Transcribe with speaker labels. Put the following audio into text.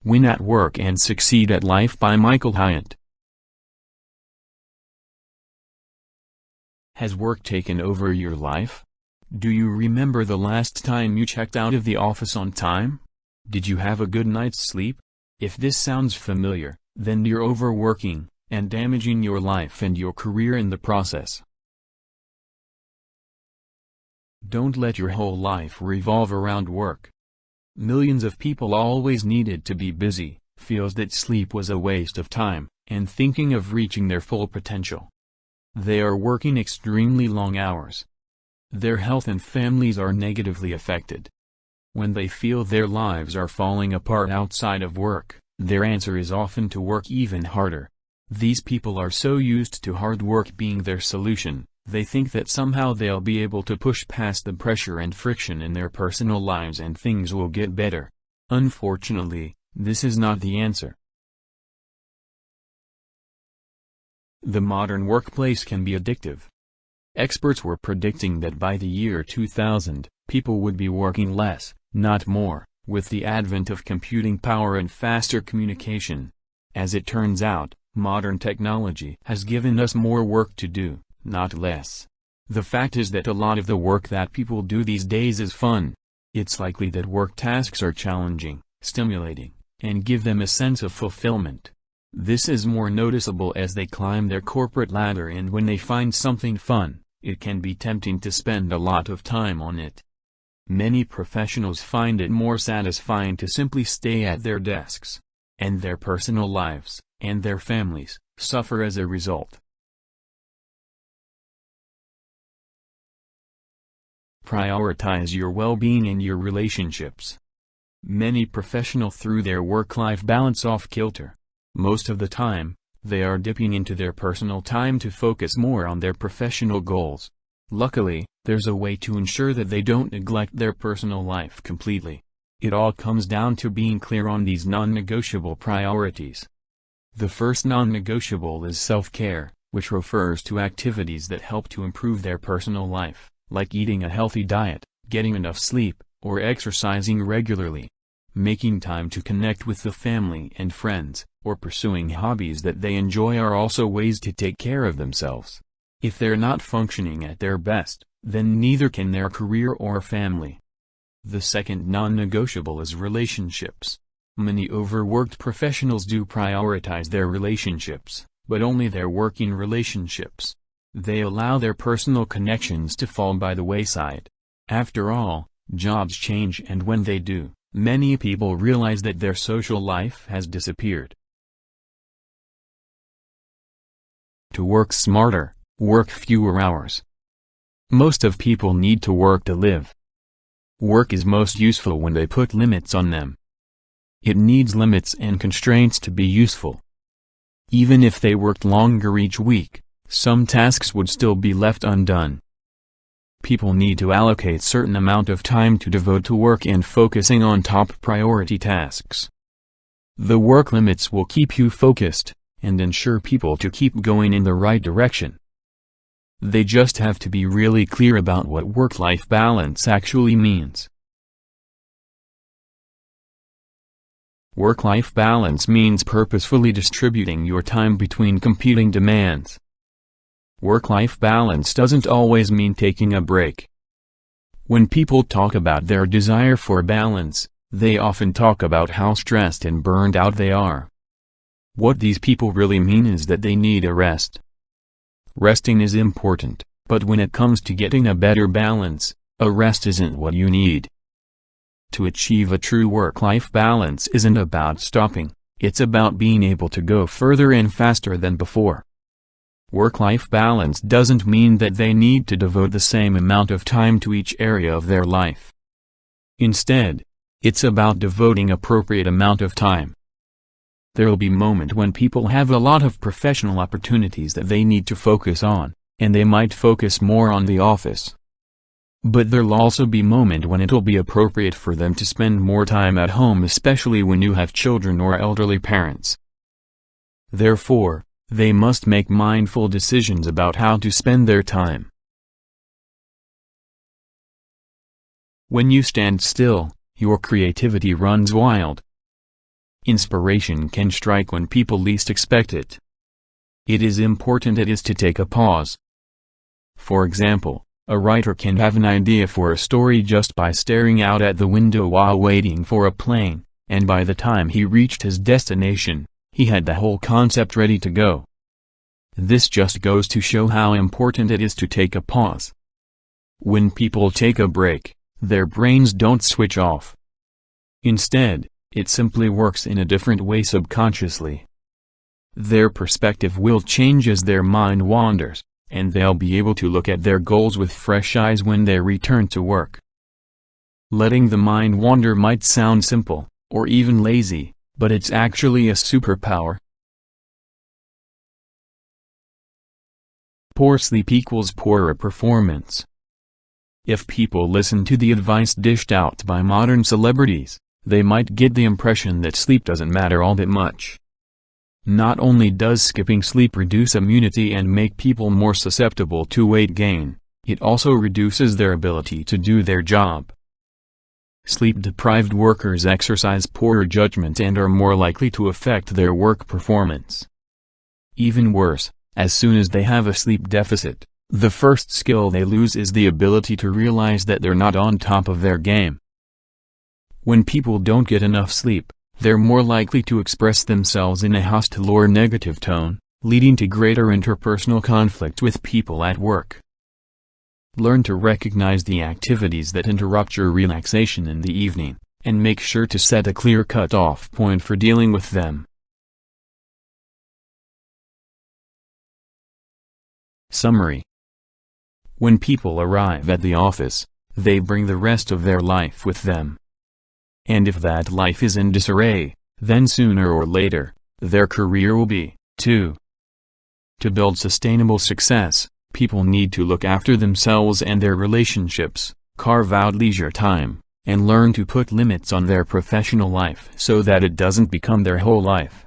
Speaker 1: Win at Work and Succeed at Life by Michael Hyatt. Has work taken over your life? Do you remember the last time you checked out of the office on time? Did you have a good night's sleep? If this sounds familiar, then you're overworking, and damaging your life and your career in the process. Don't let your whole life revolve around work. Millions of people always needed to be busy, feels that sleep was a waste of time, and thinking of reaching their full potential. They are working extremely long hours. Their health and families are negatively affected. When they feel their lives are falling apart outside of work, their answer is often to work even harder. These people are so used to hard work being their solution, they think that somehow they'll be able to push past the pressure and friction in their personal lives and things will get better. Unfortunately, this is not the answer. The modern workplace can be addictive. Experts were predicting that by the year 2000, people would be working less, not more, with the advent of computing power and faster communication. As it turns out, modern technology has given us more work to do, not less. The fact is that a lot of the work that people do these days is fun. It's likely that work tasks are challenging, stimulating, and give them a sense of fulfillment. This is more noticeable as they climb their corporate ladder, and when they find something fun, it can be tempting to spend a lot of time on it. Many professionals find it more satisfying to simply stay at their desks. And their personal lives, and their families, suffer as a result. Prioritize your well-being and your relationships. Many professionals threw their work-life balance off kilter. Most of the time, they are dipping into their personal time to focus more on their professional goals. Luckily, there's a way to ensure that they don't neglect their personal life completely. It all comes down to being clear on these non-negotiable priorities. The first non-negotiable is self-care, which refers to activities that help to improve their personal life, like eating a healthy diet, getting enough sleep, or exercising regularly. Making time to connect with the family and friends, or pursuing hobbies that they enjoy are also ways to take care of themselves. If they're not functioning at their best, then neither can their career or family. The second non-negotiable is relationships. Many overworked professionals do prioritize their relationships, but only their working relationships. They allow their personal connections to fall by the wayside. After all, jobs change, and when they do, many people realize that their social life has disappeared. To work smarter, work fewer hours. Most of people need to work to live. Work is most useful when they put limits on them. It needs limits and constraints to be useful. Even if they worked longer each week, some tasks would still be left undone. People need to allocate certain amount of time to devote to work and focusing on top priority tasks. The work limits will keep you focused, and ensure people to keep going in the right direction. They just have to be really clear about what work-life balance actually means. Work-life balance means purposefully distributing your time between competing demands. Work-life balance doesn't always mean taking a break. When people talk about their desire for balance, they often talk about how stressed and burned out they are. What these people really mean is that they need a rest. Resting is important, but when it comes to getting a better balance, a rest isn't what you need. To achieve a true work-life balance isn't about stopping, it's about being able to go further and faster than before. Work-life balance doesn't mean that they need to devote the same amount of time to each area of their life. Instead, it's about devoting appropriate amount of time. There'll be moments when people have a lot of professional opportunities that they need to focus on, and they might focus more on the office. But there'll also be moments when it'll be appropriate for them to spend more time at home, especially when you have children or elderly parents. Therefore, they must make mindful decisions about how to spend their time. When you stand still, your creativity runs wild. Inspiration can strike when people least expect it. It is important to take a pause. For example, a writer can have an idea for a story just by staring out at the window while waiting for a plane, and by the time he reached his destination, he had the whole concept ready to go. This just goes to show how important it is to take a pause. When people take a break, their brains don't switch off. Instead, it simply works in a different way subconsciously. Their perspective will change as their mind wanders, and they'll be able to look at their goals with fresh eyes when they return to work. Letting the mind wander might sound simple, or even lazy, but it's actually a superpower. Poor sleep equals poorer performance. If people listen to the advice dished out by modern celebrities, they might get the impression that sleep doesn't matter all that much. Not only does skipping sleep reduce immunity and make people more susceptible to weight gain, it also reduces their ability to do their job. Sleep-deprived workers exercise poorer judgment and are more likely to affect their work performance. Even worse, as soon as they have a sleep deficit, the first skill they lose is the ability to realize that they're not on top of their game. When people don't get enough sleep, they're more likely to express themselves in a hostile or negative tone, leading to greater interpersonal conflict with people at work. Learn to recognize the activities that interrupt your relaxation in the evening, and make sure to set a clear cut-off point for dealing with them. Summary. When people arrive at the office, they bring the rest of their life with them. And if that life is in disarray, then sooner or later, their career will be, too. To build sustainable success, people need to look after themselves and their relationships, carve out leisure time, and learn to put limits on their professional life so that it doesn't become their whole life.